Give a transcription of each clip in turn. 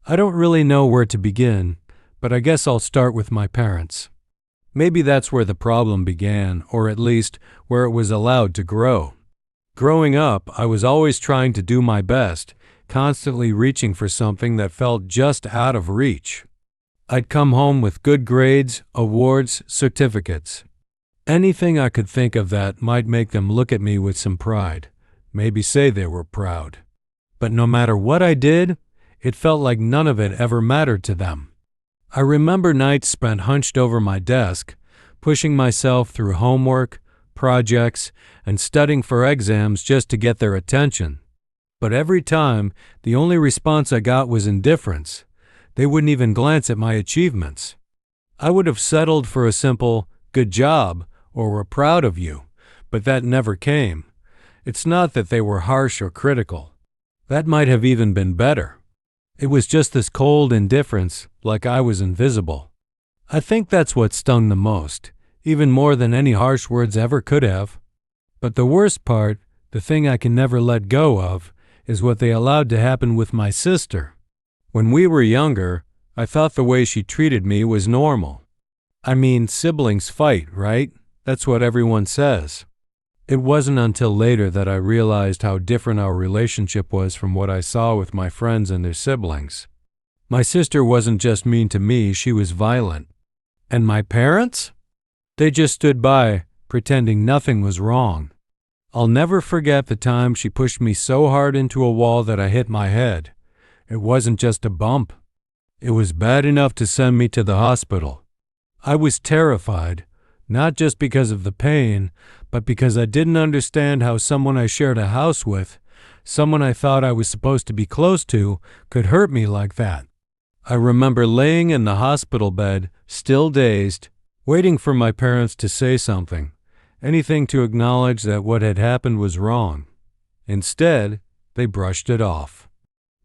I don't really know where to begin, but I guess I'll start with my parents. Maybe that's where the problem began, or at least where it was allowed to grow. Growing up, I was always trying to do my best, constantly reaching for something that felt just out of reach. I'd come home with good grades, awards, certificates. Anything I could think of that might make them look at me with some pride, maybe say they were proud. But no matter what I did, it felt like none of it ever mattered to them. I remember nights spent hunched over my desk, pushing myself through homework, projects, and studying for exams just to get their attention. But every time, the only response I got was indifference. They wouldn't even glance at my achievements. I would have settled for a simple, "good job," or "we're proud of you," but that never came. It's not that they were harsh or critical. That might have even been better. It was just this cold indifference, like I was invisible. I think that's what stung the most, even more than any harsh words ever could have. But the worst part, the thing I can never let go of, is what they allowed to happen with my sister. When we were younger, I thought the way she treated me was normal. I mean, siblings fight, right? That's what everyone says. It wasn't until later that I realized how different our relationship was from what I saw with my friends and their siblings. My sister wasn't just mean to me, she was violent. And my parents? They just stood by, pretending nothing was wrong. I'll never forget the time she pushed me so hard into a wall that I hit my head. It wasn't just a bump. It was bad enough to send me to the hospital. I was terrified, not just because of the pain, but because I didn't understand how someone I shared a house with, someone I thought I was supposed to be close to, could hurt me like that. I remember laying in the hospital bed, still dazed, waiting for my parents to say something, anything to acknowledge that what had happened was wrong. Instead, they brushed it off.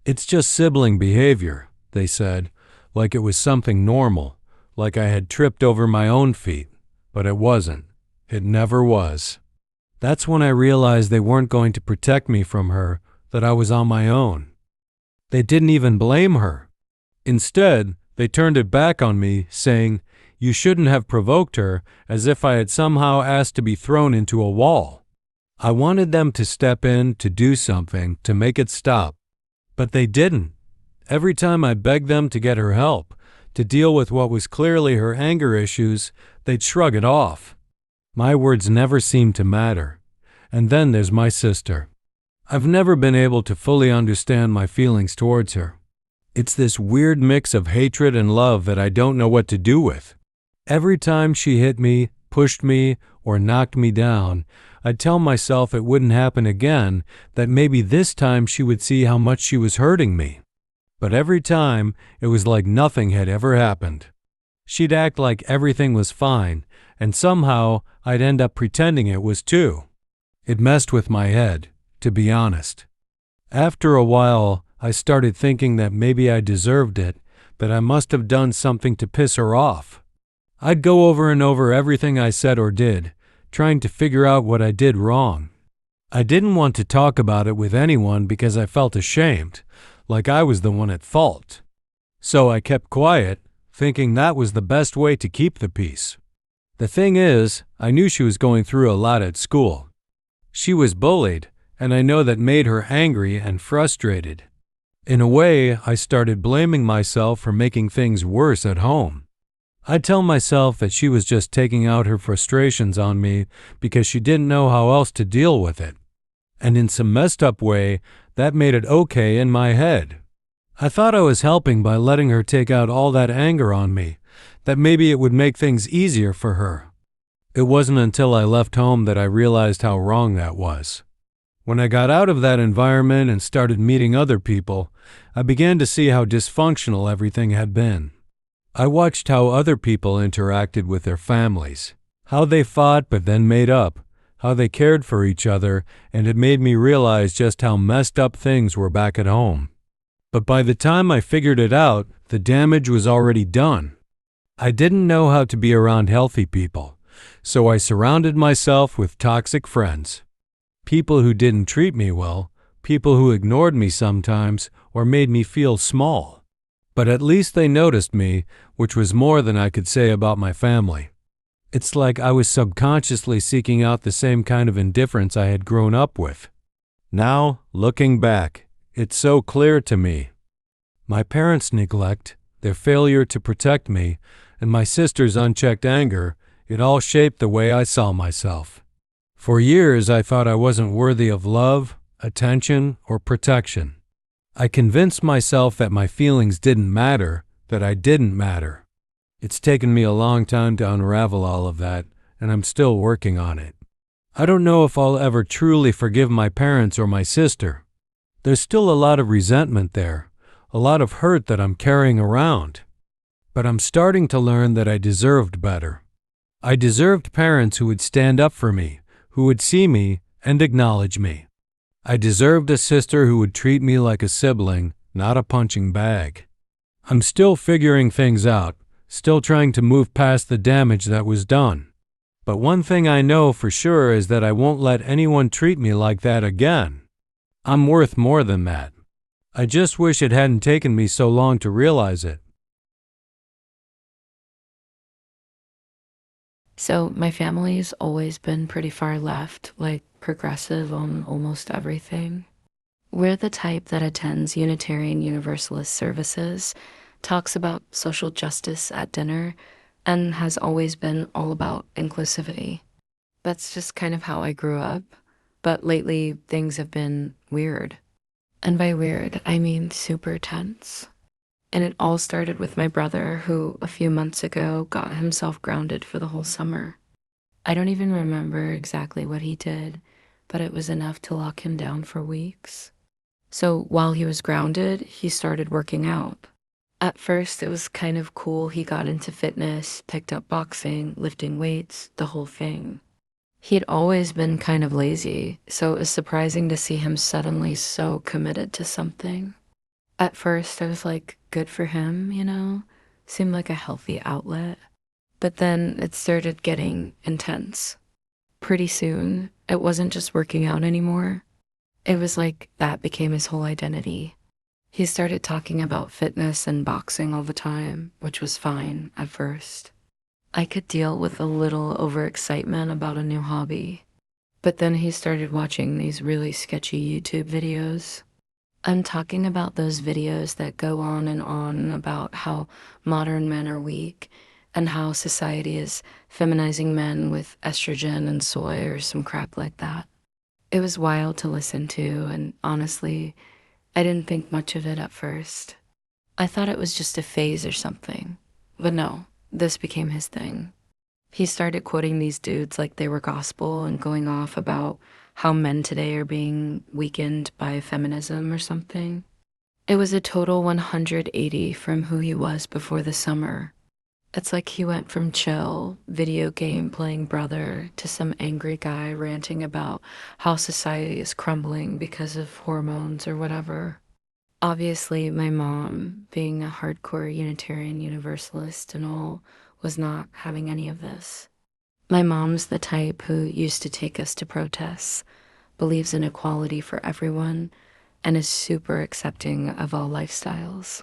"It's just sibling behavior," they said, like it was something normal, like I had tripped over my own feet. But it wasn't. It never was. That's when I realized they weren't going to protect me from her, that I was on my own. They didn't even blame her. Instead, they turned it back on me, saying, "You shouldn't have provoked her," as if I had somehow asked to be thrown into a wall. I wanted them to step in, to do something, to make it stop. But they didn't. Every time I begged them to get her help, to deal with what was clearly her anger issues, they'd shrug it off. My words never seemed to matter. And then there's my sister. I've never been able to fully understand my feelings towards her. It's this weird mix of hatred and love that I don't know what to do with. Every time she hit me, pushed me, or knocked me down, I'd tell myself it wouldn't happen again, that maybe this time she would see how much she was hurting me. But every time, it was like nothing had ever happened. She'd act like everything was fine, and somehow I'd end up pretending it was too. It messed with my head, to be honest. After a while, I started thinking that maybe I deserved it, that I must have done something to piss her off. I'd go over and over everything I said or did, trying to figure out what I did wrong. I didn't want to talk about it with anyone because I felt ashamed, like I was the one at fault. So I kept quiet, thinking that was the best way to keep the peace. The thing is, I knew she was going through a lot at school. She was bullied, and I know that made her angry and frustrated. In a way, I started blaming myself for making things worse at home. I'd tell myself that she was just taking out her frustrations on me because she didn't know how else to deal with it. And in some messed up way, that made it okay in my head. I thought I was helping by letting her take out all that anger on me, that maybe it would make things easier for her. It wasn't until I left home that I realized how wrong that was. When I got out of that environment and started meeting other people, I began to see how dysfunctional everything had been. I watched how other people interacted with their families, how they fought but then made up, how they cared for each other, and it made me realize just how messed up things were back at home. But by the time I figured it out, the damage was already done. I didn't know how to be around healthy people, so I surrounded myself with toxic friends. People who didn't treat me well, people who ignored me sometimes or made me feel small. But at least they noticed me, which was more than I could say about my family. It's like I was subconsciously seeking out the same kind of indifference I had grown up with. Now, looking back, it's so clear to me. My parents' neglect, their failure to protect me, and my sister's unchecked anger, it all shaped the way I saw myself. For years, I thought I wasn't worthy of love, attention, or protection. I convinced myself that my feelings didn't matter, that I didn't matter. It's taken me a long time to unravel all of that, and I'm still working on it. I don't know if I'll ever truly forgive my parents or my sister. There's still a lot of resentment there, a lot of hurt that I'm carrying around. But I'm starting to learn that I deserved better. I deserved parents who would stand up for me, who would see me and acknowledge me. I deserved a sister who would treat me like a sibling, not a punching bag. I'm still figuring things out, still trying to move past the damage that was done. But one thing I know for sure is that I won't let anyone treat me like that again. I'm worth more than that. I just wish it hadn't taken me so long to realize it. So my family's always been pretty far left, like progressive on almost everything. We're the type that attends Unitarian Universalist services, talks about social justice at dinner, and has always been all about inclusivity. That's just kind of how I grew up, but lately things have been weird. And by weird, I mean super tense. And it all started with my brother, who a few months ago got himself grounded for the whole summer. I don't even remember exactly what he did, but it was enough to lock him down for weeks. So while he was grounded, he started working out. At first, it was kind of cool. He got into fitness, picked up boxing, lifting weights, the whole thing. He'd always been kind of lazy, so it was surprising to see him suddenly so committed to something. At first, I was like, good for him, Seemed like a healthy outlet. But then it started getting intense. Pretty soon, it wasn't just working out anymore. It was like that became his whole identity. He started talking about fitness and boxing all the time, which was fine at first. I could deal with a little overexcitement about a new hobby. But then he started watching these really sketchy YouTube videos. I'm talking about those videos that go on and on about how modern men are weak and how society is feminizing men with estrogen and soy or some crap like that. It was wild to listen to, and honestly, I didn't think much of it at first. I thought it was just a phase or something. But no, this became his thing. He started quoting these dudes like they were gospel and going off about how men today are being weakened by feminism or something. It was a total 180 from who he was before the summer. It's like he went from chill, video game playing brother to some angry guy ranting about how society is crumbling because of hormones or whatever. Obviously, my mom, being a hardcore Unitarian Universalist and all, was not having any of this. My mom's the type who used to take us to protests, believes in equality for everyone, and is super accepting of all lifestyles.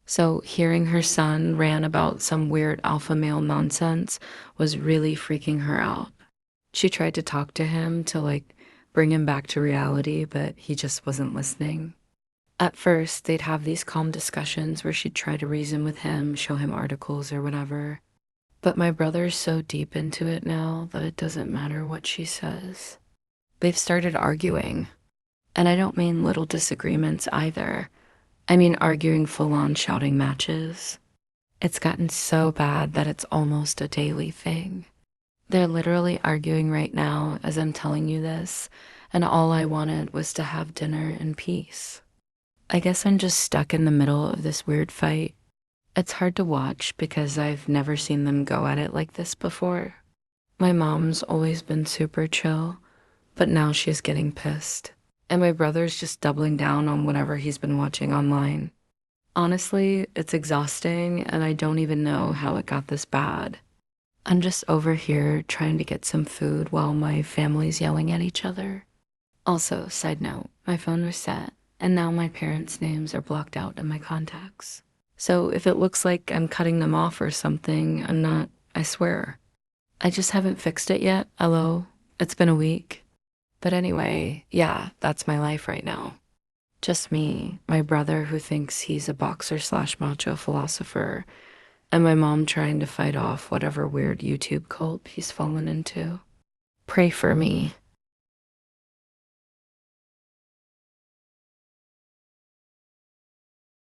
So hearing her son rant about some weird alpha male nonsense was really freaking her out. She tried to talk to him to bring him back to reality, but he just wasn't listening. At first, they'd have these calm discussions where she'd try to reason with him, show him articles or whatever. But my brother's so deep into it now that it doesn't matter what she says. They've started arguing. And I don't mean little disagreements either. I mean arguing full-on shouting matches. It's gotten so bad that it's almost a daily thing. They're literally arguing right now as I'm telling you this, and all I wanted was to have dinner in peace. I guess I'm just stuck in the middle of this weird fight. It's hard to watch because I've never seen them go at it like this before. My mom's always been super chill, but now she's getting pissed. And my brother's just doubling down on whatever he's been watching online. Honestly, it's exhausting, and I don't even know how it got this bad. I'm just over here trying to get some food while my family's yelling at each other. Also, side note, my phone was set, and now my parents' names are blocked out in my contacts. So if it looks like I'm cutting them off or something, I'm not, I swear. I just haven't fixed it yet. Hello? It's been a week. But anyway, yeah, that's my life right now. Just me, my brother who thinks he's a boxer slash macho philosopher, and my mom trying to fight off whatever weird YouTube cult he's fallen into. Pray for me.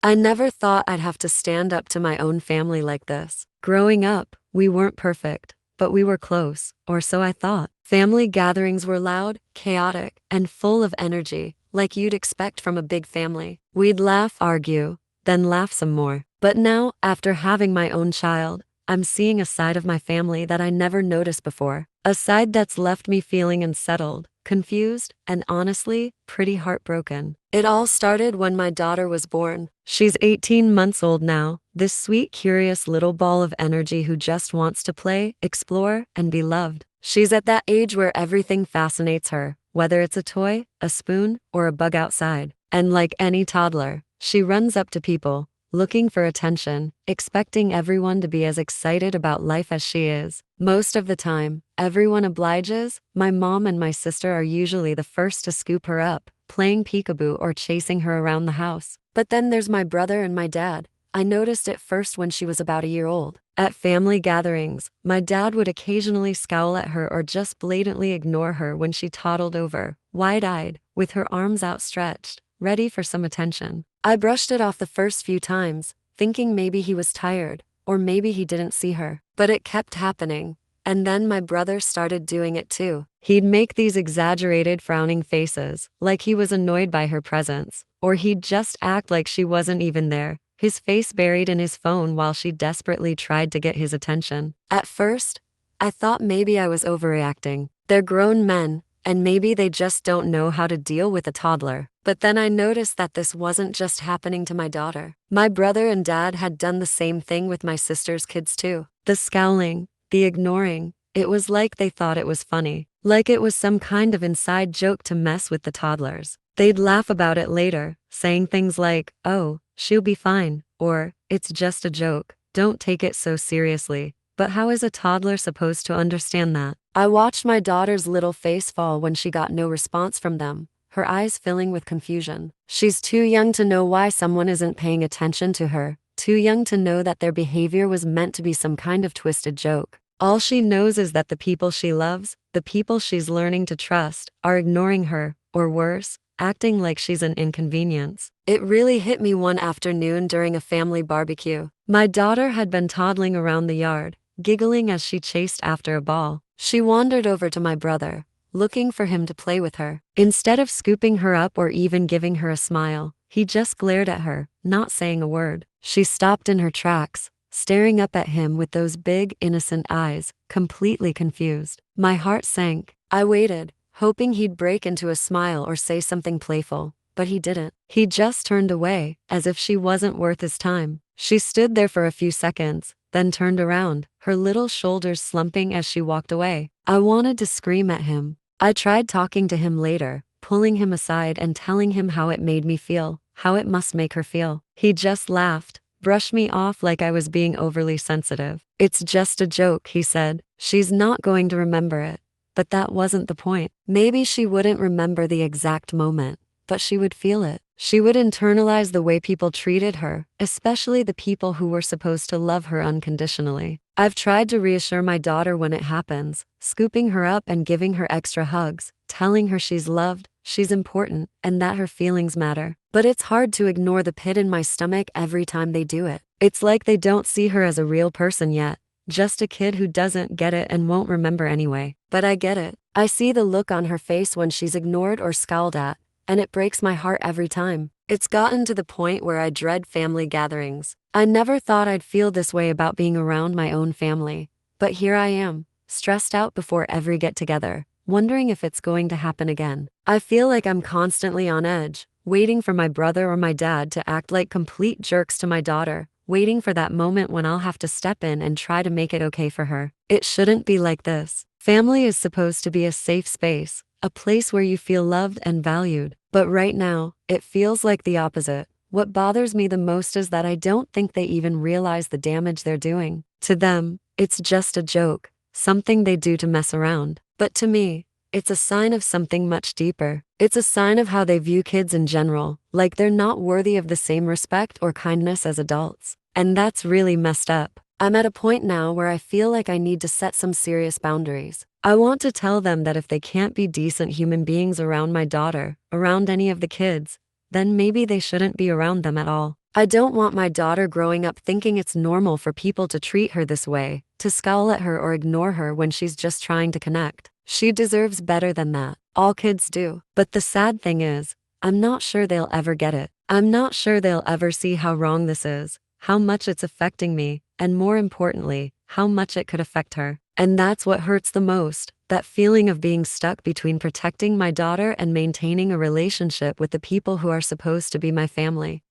I never thought I'd have to stand up to my own family like this. Growing up, we weren't perfect, but we were close, or so I thought. Family gatherings were loud, chaotic, and full of energy, like you'd expect from a big family. We'd laugh, argue, then laugh some more. But now, after having my own child, I'm seeing a side of my family that I never noticed before. A side that's left me feeling unsettled, confused, and honestly, pretty heartbroken. It all started when my daughter was born. She's 18 months old now, this sweet, curious little ball of energy who just wants to play, explore, and be loved. She's at that age where everything fascinates her, whether it's a toy, a spoon, or a bug outside. And like any toddler, she runs up to people, looking for attention, expecting everyone to be as excited about life as she is. Most of the time, everyone obliges. My mom and my sister are usually the first to scoop her up, playing peekaboo or chasing her around the house. But then there's my brother and my dad. I noticed it first when she was about a year old. At family gatherings, my dad would occasionally scowl at her or just blatantly ignore her when she toddled over, wide-eyed, with her arms outstretched, ready for some attention. I brushed it off the first few times, thinking maybe he was tired, or maybe he didn't see her. But it kept happening. And then my brother started doing it too. He'd make these exaggerated frowning faces, like he was annoyed by her presence, or he'd just act like she wasn't even there, his face buried in his phone while she desperately tried to get his attention. At first, I thought maybe I was overreacting. They're grown men, and maybe they just don't know how to deal with a toddler. But then I noticed that this wasn't just happening to my daughter. My brother and dad had done the same thing with my sister's kids too. The scowling, the ignoring, it was like they thought it was funny, like it was some kind of inside joke to mess with the toddlers. They'd laugh about it later, saying things like, "Oh, she'll be fine," or "It's just a joke, don't take it so seriously." But how is a toddler supposed to understand that? I watched my daughter's little face fall when she got no response from them, her eyes filling with confusion. She's too young to know why someone isn't paying attention to her, too young to know that their behavior was meant to be some kind of twisted joke. All she knows is that the people she loves, the people she's learning to trust, are ignoring her, or worse, acting like she's an inconvenience. It really hit me one afternoon during a family barbecue. My daughter had been toddling around the yard, giggling as she chased after a ball. She wandered over to my brother, looking for him to play with her. Instead of scooping her up or even giving her a smile, he just glared at her, not saying a word. She stopped in her tracks, staring up at him with those big, innocent eyes, completely confused. My heart sank. I waited, hoping he'd break into a smile or say something playful, but he didn't. He just turned away, as if she wasn't worth his time. She stood there for a few seconds, then turned around, her little shoulders slumping as she walked away. I wanted to scream at him. I tried talking to him later, pulling him aside and telling him how it made me feel, how it must make her feel. He just laughed, brushed me off like I was being overly sensitive. "It's just a joke," he said. "She's not going to remember it." But that wasn't the point. Maybe she wouldn't remember the exact moment, but she would feel it. She would internalize the way people treated her, especially the people who were supposed to love her unconditionally. I've tried to reassure my daughter when it happens, scooping her up and giving her extra hugs, telling her she's loved, she's important, and that her feelings matter. But it's hard to ignore the pit in my stomach every time they do it. It's like they don't see her as a real person yet, just a kid who doesn't get it and won't remember anyway. But I get it. I see the look on her face when she's ignored or scowled at, and it breaks my heart every time. It's gotten to the point where I dread family gatherings. I never thought I'd feel this way about being around my own family, but here I am, stressed out before every get-together, wondering if it's going to happen again. I feel like I'm constantly on edge, waiting for my brother or my dad to act like complete jerks to my daughter, waiting for that moment when I'll have to step in and try to make it okay for her. It shouldn't be like this. Family is supposed to be a safe space, a place where you feel loved and valued. But right now, it feels like the opposite. What bothers me the most is that I don't think they even realize the damage they're doing. To them, it's just a joke, something they do to mess around. But to me, it's a sign of something much deeper. It's a sign of how they view kids in general, like they're not worthy of the same respect or kindness as adults. And that's really messed up. I'm at a point now where I feel like I need to set some serious boundaries. I want to tell them that if they can't be decent human beings around my daughter, around any of the kids, then maybe they shouldn't be around them at all. I don't want my daughter growing up thinking it's normal for people to treat her this way, to scowl at her or ignore her when she's just trying to connect. She deserves better than that. All kids do. But the sad thing is, I'm not sure they'll ever get it. I'm not sure they'll ever see how wrong this is, how much it's affecting me, and more importantly, how much it could affect her. And that's what hurts the most, that feeling of being stuck between protecting my daughter and maintaining a relationship with the people who are supposed to be my family.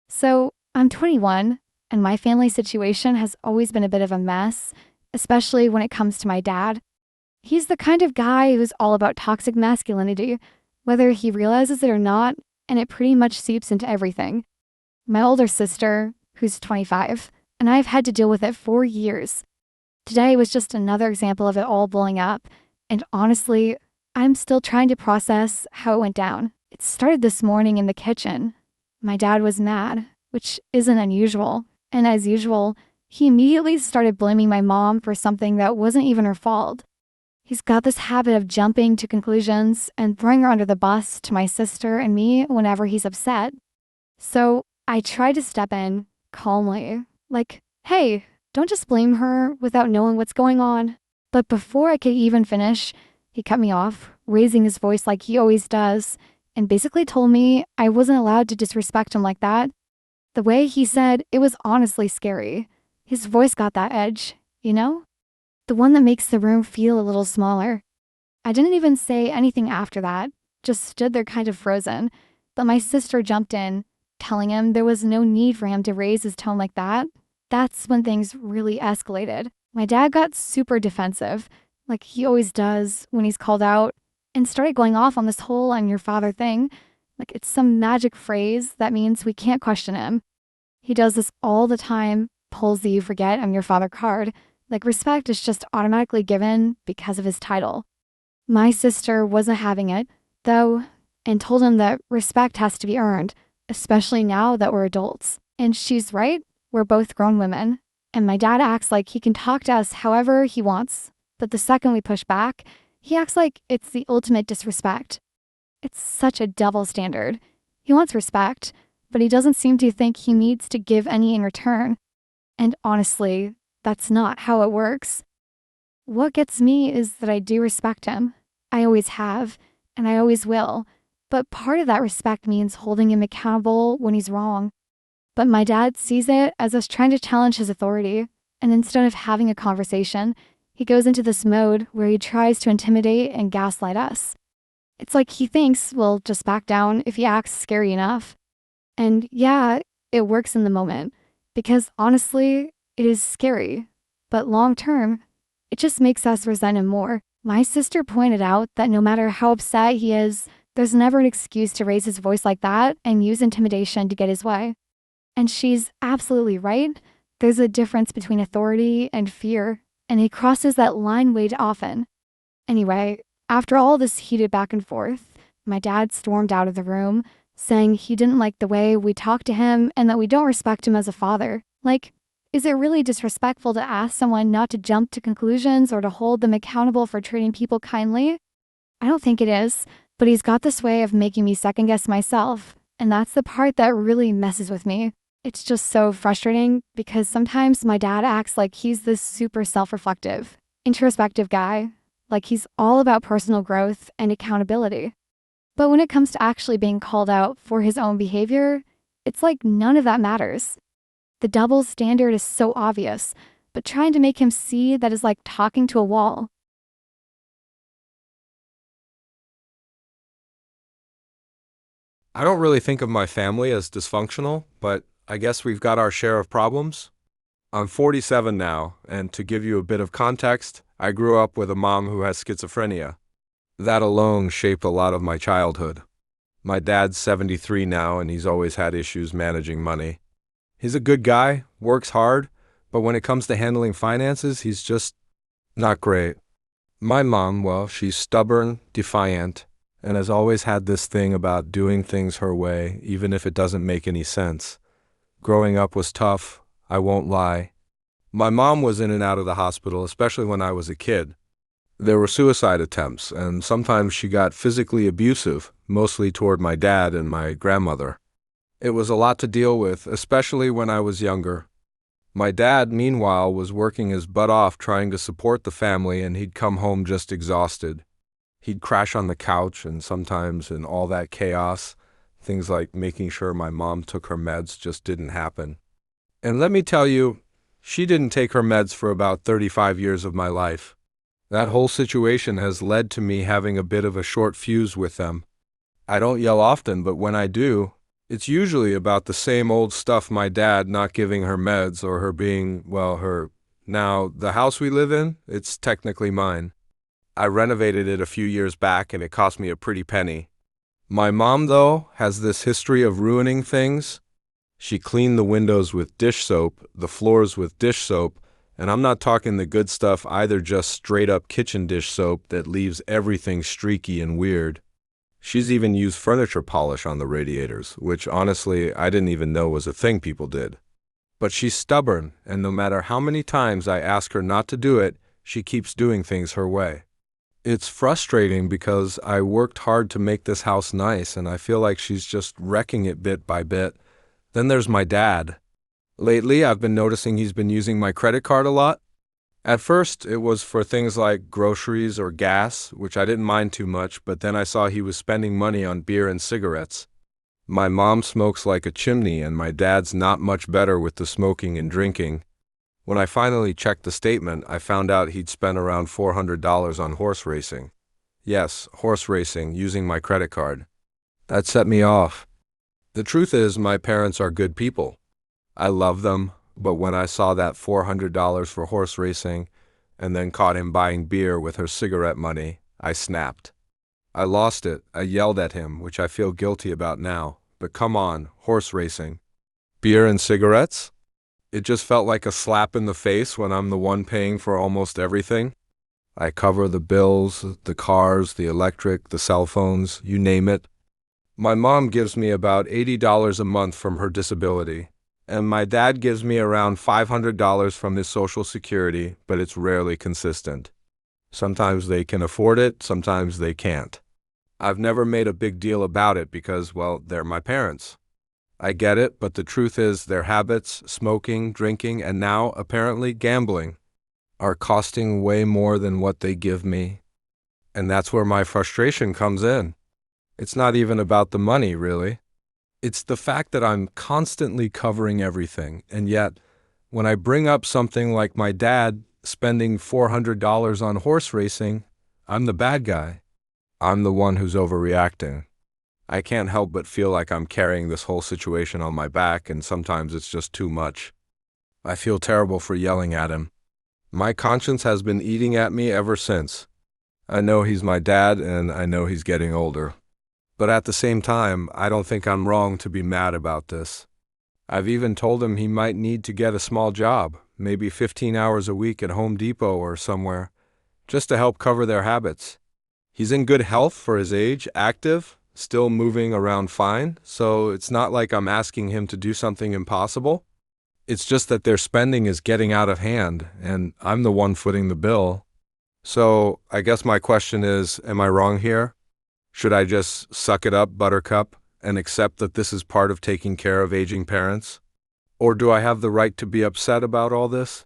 So, I'm 21, and my family situation has always been a bit of a mess, especially when it comes to my dad. He's the kind of guy who's all about toxic masculinity, whether he realizes it or not, and it pretty much seeps into everything. My older sister, who's 25, and I've had to deal with it for years. Today was just another example of it all blowing up, and honestly, I'm still trying to process how it went down. It started this morning in the kitchen. My dad was mad, which isn't unusual, and as usual, he immediately started blaming my mom for something that wasn't even her fault. He's got this habit of jumping to conclusions and throwing her under the bus to my sister and me whenever he's upset. So I tried to step in calmly, like, hey, don't just blame her without knowing what's going on. But before I could even finish, he cut me off, raising his voice like he always does, and basically told me I wasn't allowed to disrespect him like that. The way he said it was honestly scary. His voice got that edge, you know? The one that makes the room feel a little smaller. I didn't even say anything after that, just stood there kind of frozen. But my sister jumped in, telling him there was no need for him to raise his tone like that. That's when things really escalated. My dad got super defensive, like he always does when he's called out, and started going off on this whole "I'm your father" thing. Like it's some magic phrase that means we can't question him. He does this all the time, pulls the "you forget I'm your father" card. Like respect is just automatically given because of his title. My sister wasn't having it, though, and told him that respect has to be earned, especially now that we're adults. And she's right, we're both grown women. And my dad acts like he can talk to us however he wants. But the second we push back, he acts like it's the ultimate disrespect. It's such a double standard. He wants respect, but he doesn't seem to think he needs to give any in return. And honestly, that's not how it works. What gets me is that I do respect him. I always have, and I always will. But part of that respect means holding him accountable when he's wrong. But my dad sees it as us trying to challenge his authority, and instead of having a conversation, he goes into this mode where he tries to intimidate and gaslight us. It's like he thinks we'll just back down if he acts scary enough. And yeah, it works in the moment, because honestly, it is scary. But long term, it just makes us resent him more. My sister pointed out that no matter how upset he is, there's never an excuse to raise his voice like that and use intimidation to get his way. And she's absolutely right. There's a difference between authority and fear, and he crosses that line way too often. Anyway, after all this heated back and forth, my dad stormed out of the room, saying he didn't like the way we talked to him and that we don't respect him as a father. Like, is it really disrespectful to ask someone not to jump to conclusions or to hold them accountable for treating people kindly? I don't think it is, but he's got this way of making me second guess myself, and that's the part that really messes with me. It's just so frustrating because sometimes my dad acts like he's this super self-reflective, introspective guy, like he's all about personal growth and accountability. But when it comes to actually being called out for his own behavior, it's like none of that matters. The double standard is so obvious, but trying to make him see that is like talking to a wall. I don't really think of my family as dysfunctional, but I guess we've got our share of problems. I'm 47 now, and to give you a bit of context, I grew up with a mom who has schizophrenia. That alone shaped a lot of my childhood. My dad's 73 now, and he's always had issues managing money. He's a good guy, works hard, but when it comes to handling finances, he's just not great. My mom, well, she's stubborn, defiant, and has always had this thing about doing things her way, even if it doesn't make any sense. Growing up was tough, I won't lie. My mom was in and out of the hospital, especially when I was a kid. There were suicide attempts, and sometimes she got physically abusive, mostly toward my dad and my grandmother. It was a lot to deal with, especially when I was younger. My dad, meanwhile, was working his butt off trying to support the family, and he'd come home just exhausted. He'd crash on the couch, and sometimes in all that chaos, things like making sure my mom took her meds just didn't happen. And let me tell you, she didn't take her meds for about 35 years of my life. That whole situation has led to me having a bit of a short fuse with them. I don't yell often, but when I do, it's usually about the same old stuff, my dad not giving her meds or her being, well, her. Now, the house we live in, it's technically mine. I renovated it a few years back and it cost me a pretty penny. My mom, though, has this history of ruining things. She cleaned the windows with dish soap, the floors with dish soap, and I'm not talking the good stuff either, just straight up kitchen dish soap that leaves everything streaky and weird. She's even used furniture polish on the radiators, which honestly I didn't even know was a thing people did. But she's stubborn, and no matter how many times I ask her not to do it, she keeps doing things her way. It's frustrating because I worked hard to make this house nice, and I feel like she's just wrecking it bit by bit. Then there's my dad. Lately, I've been noticing he's been using my credit card a lot. At first, it was for things like groceries or gas, which I didn't mind too much, but then I saw he was spending money on beer and cigarettes. My mom smokes like a chimney, and my dad's not much better with the smoking and drinking. When I finally checked the statement, I found out he'd spent around $400 on horse racing. Yes, horse racing, using my credit card. That set me off. The truth is, my parents are good people. I love them. But when I saw that $400 for horse racing and then caught him buying beer with her cigarette money, I snapped. I lost it. I yelled at him, which I feel guilty about now. But come on, horse racing. Beer and cigarettes? It just felt like a slap in the face when I'm the one paying for almost everything. I cover the bills, the cars, the electric, the cell phones, you name it. My mom gives me about $80 a month from her disability. And my dad gives me around $500 from his Social Security, but it's rarely consistent. Sometimes they can afford it, sometimes they can't. I've never made a big deal about it because, well, they're my parents. I get it, but the truth is their habits, smoking, drinking, and now, apparently, gambling, are costing way more than what they give me. And that's where my frustration comes in. It's not even about the money, really. It's the fact that I'm constantly covering everything, and yet, when I bring up something like my dad spending $400 on horse racing, I'm the bad guy. I'm the one who's overreacting. I can't help but feel like I'm carrying this whole situation on my back, and sometimes it's just too much. I feel terrible for yelling at him. My conscience has been eating at me ever since. I know he's my dad, and I know he's getting older. But at the same time, I don't think I'm wrong to be mad about this. I've even told him he might need to get a small job, maybe 15 hours a week at Home Depot or somewhere, just to help cover their habits. He's in good health for his age, active, still moving around fine, so it's not like I'm asking him to do something impossible. It's just that their spending is getting out of hand, and I'm the one footing the bill. So I guess my question is, am I wrong here? Should I just suck it up, Buttercup, and accept that this is part of taking care of aging parents? Or do I have the right to be upset about all this?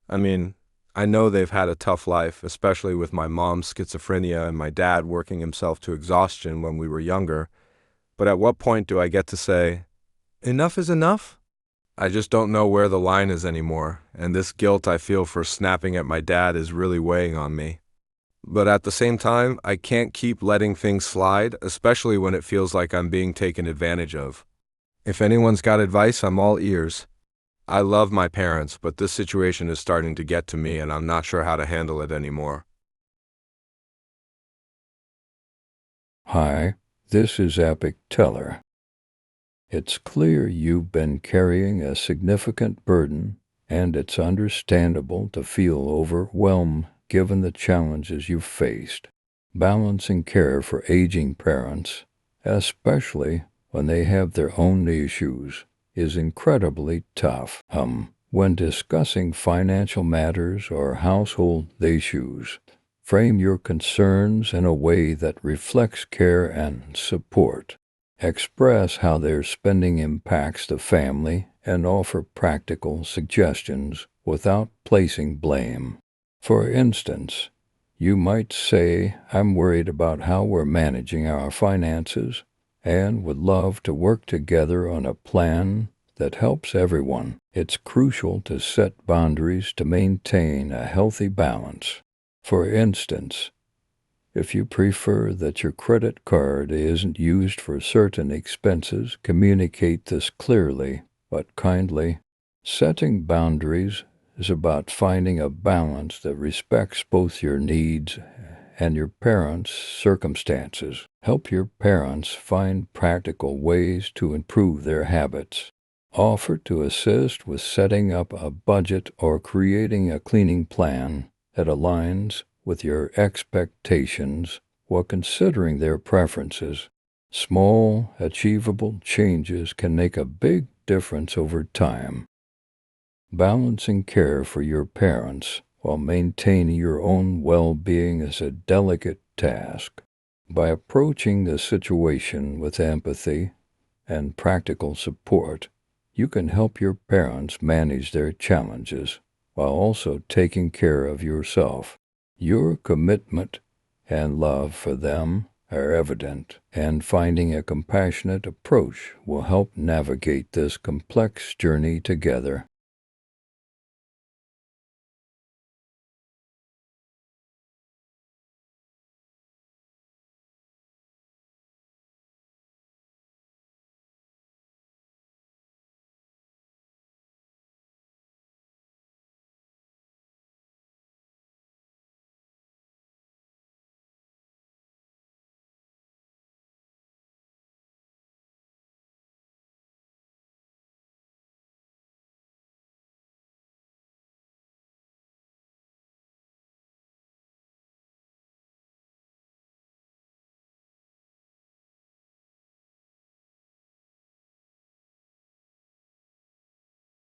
I mean, I know they've had a tough life, especially with my mom's schizophrenia and my dad working himself to exhaustion when we were younger. But at what point do I get to say, enough is enough? I just don't know where the line is anymore, and this guilt I feel for snapping at my dad is really weighing on me. But at the same time, I can't keep letting things slide, especially when it feels like I'm being taken advantage of. If anyone's got advice, I'm all ears. I love my parents, but this situation is starting to get to me, and I'm not sure how to handle it anymore. Hi, this is Epic Teller. It's clear you've been carrying a significant burden, and it's understandable to feel overwhelmed given the challenges you've faced. Balancing care for aging parents, especially when they have their own issues, is incredibly tough. When discussing financial matters or household issues, frame your concerns in a way that reflects care and support. Express how their spending impacts the family and offer practical suggestions without placing blame. For instance, you might say, "I'm worried about how we're managing our finances and would love to work together on a plan that helps everyone." It's crucial to set boundaries to maintain a healthy balance. For instance, if you prefer that your credit card isn't used for certain expenses, communicate this clearly but kindly. Setting boundaries is about finding a balance that respects both your needs and your parents' circumstances. Help your parents find practical ways to improve their habits. Offer to assist with setting up a budget or creating a cleaning plan that aligns with your expectations while considering their preferences. Small, achievable changes can make a big difference over time. Balancing care for your parents while maintaining your own well-being is a delicate task. By approaching the situation with empathy and practical support, you can help your parents manage their challenges while also taking care of yourself. Your commitment and love for them are evident, and finding a compassionate approach will help navigate this complex journey together.